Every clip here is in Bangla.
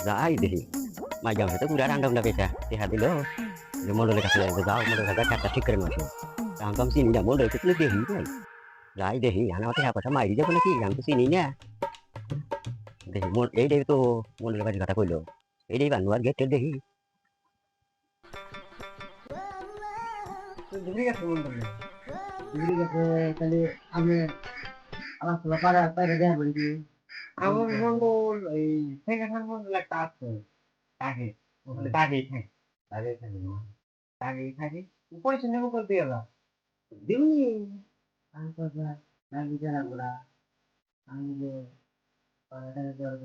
যাই দেখি মাইয়া হয়তো পুরা রান্না বান্না পেয়েছে দেখা দিল যে মন্ডলের কাছে যাও মন্ডলের কাছে কাজটা ঠিক করে মাসে তখন তো আমি চিনি না মন্ডল কিছু দেখি নাই যাই দেখি আমার টাকা পয়সা মাইরি যাবো নাকি আমি তো চিনি না দেখি এইটাই তো মন্ডলের বাড়ির কথা কইলো এইটাই বানু আর গেটের দেখি ডিগ্রি গেছে মন্ডলে ডিগ্রি গেছে তাহলে আমি আমার তো পাড়া পাড়া দেয়া বলি আমার মন্ডল এই সেখানে মন্ডল একটা আছে তাকে ওখানে তাকে তাকে তাকে থাকে পয়সা নেবো করে দিয়ে দাও দিবনি আমি তো আমি জানা বলা আমি যে পাড়াটা দেওয়ার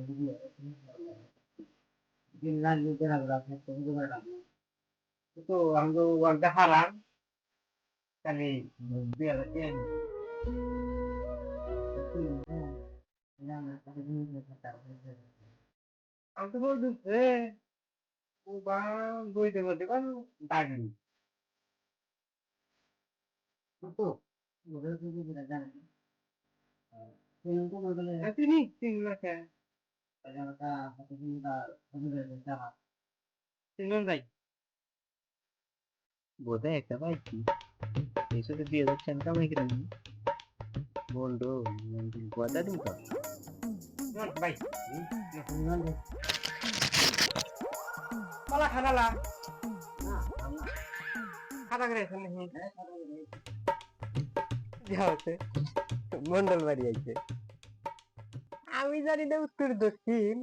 দিন লাগবে জানা বলা তো আমি তো ওয়ার্ডে হারাম তাহলে দিয়ে দেন আমি তো বলছি ও বা বইতে বলতে কোন দাগি তো ওদের তো যেটা জানেন সেরকম তো বলতে তিনি তিনটা কাজটা হাতে তিনটা ওদের যাওয়া তিনজন যাই বোধ একটা পাইছি এইসব দিয়ে যাচ্ছেন কামাই কিনা বলতো কথা দিন তো ভাই পালা খানালা খাতা করেছেন নাকি যাওয়াতে মন্ডল বাড়ি আইছে আমি জানি না উত্তর দক্ষিণ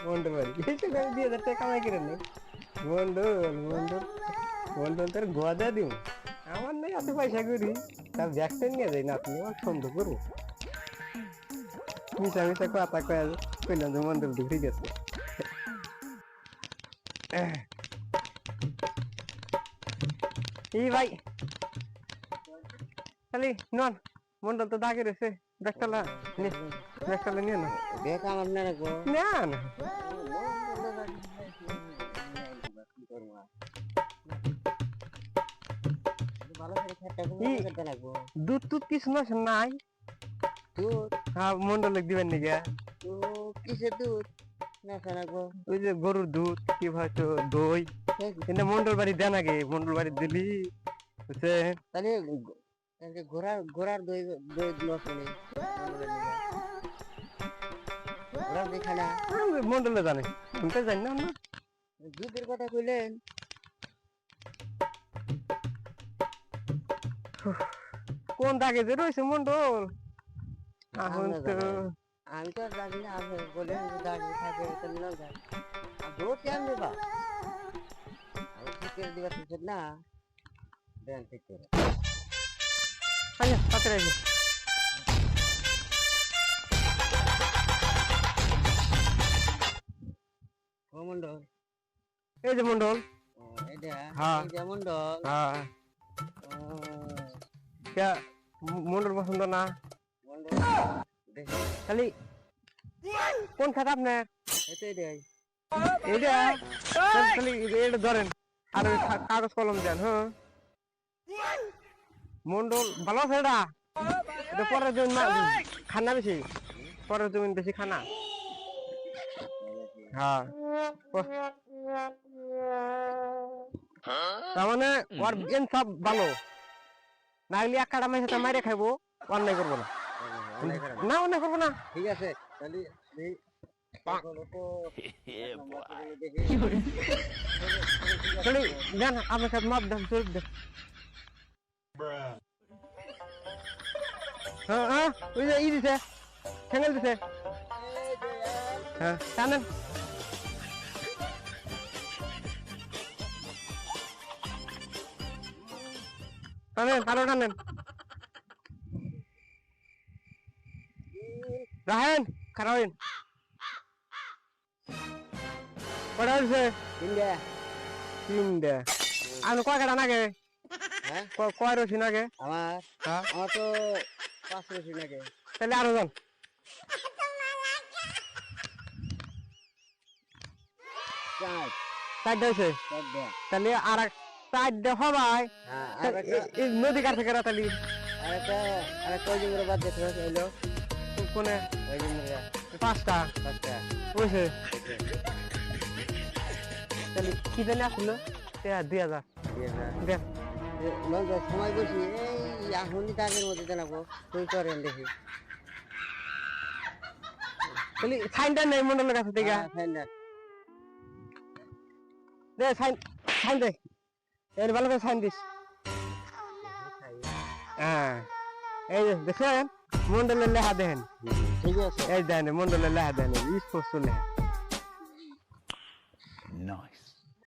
মন্ডল বাড়ি এসে আমি 2000 টাকা কামাই করে নেই মন্ডল মন্ডল মন্ডল তোর গোয়াদা দিও আমার নাই এত পয়সা করি তার ব্যাগটা নিয়ে যাই না আপনি আমার সন্দেহ করো মিশা মিশা কথা কইলাম যে মন্ডল ঢুকে গেছে এই ভাই খালি নন মন্ডল তো দাগে রয়েছে ব্যাগটালা নিয়ে না দেখ আমার না রাখবো না না দুধ টুধ কিছু নাই দুধ হ্যাঁ মন্ডলে দিবেন নাকি কিসের দুধ নেশা রাখবো ওই যে গরুর দুধ কি হয়তো দই এটা মন্ডল বাড়ি দেন আগে মন্ডল বাড়ি দিলি বুঝছে তাহলে ঘোড়ার দই দই দিল শুনে ঘোড়ার দেখা না মন্ডলে জানে শুনতে জানি না দুধের কথা কইলেন কোন দাগে যে রয়েছে মন্ডল এখন তো আমি তো জানি না আপনি বলেন যে দাগে থাকে তাহলে না যায় আর দুধ কেন দেবা আমি ঠিক করে দিবা ঠিক না দেন ঠিক করে আচ্ছা হাতে রাখি ও মন্ডল এই যে মন্ডল এটা হ্যাঁ এই যে মন্ডল হ্যাঁ কে মন্ডল পছন্দ না মন্ডল খালি কোন খাতা আপনার এটাই এইটা খালি এটা ধরেন আর কাগজ কলম দেন হ্যাঁ মন্ডল ভালো আছে এটা পরের জমিন খানা বেশি পরের জমিন বেশি খানা হ্যাঁ তার মানে ওর গেম সব ভালো না হলে এক কাটা মাইছে মাইরে খাইবো অন্যায় করবো না না অন্যায় করবো না ঠিক আছে তাহলে দেন আপনার সাথে মাপ দেন চোখ দেন হ্যাঁ হ্যাঁ ওই যে ই দিছে ঠেঙ্গেল দিছে হ্যাঁ টানেন টানেন আরো টানেন রাহেন খারাপ হইন কটা হয়েছে তিনটা আপনি কয় কাটা নাগে হ্যাঁ কয় রসি নাগে আমার হ্যাঁ আমার তো 5 রসি লাগে তাহলে আরো যান চারটা হয়েছে তাহলে আর চারটা হবাই নদী কাছে কেরা তাহলে আরেকটা ওই যে বাদ দেখতে হলো কোনে ওই যে 5টা আচ্ছা বুঝছে তাহলে কি জানি আসলো 2000 দেন সময় বসি এই এখনই তাদের মধ্যে জানাবো তুই করেন দেখি তাহলে সাইনটা নেই মন্ডলের কাছে থেকে দে সাইন সাইন দে এর ভালো করে সাইন দিস হ্যাঁ এই যে দেখেন মন্ডলের লেখা দেখেন ঠিক আছে এই দেন মন্ডলের লেখা দেন স্পষ্ট লেখা Nice.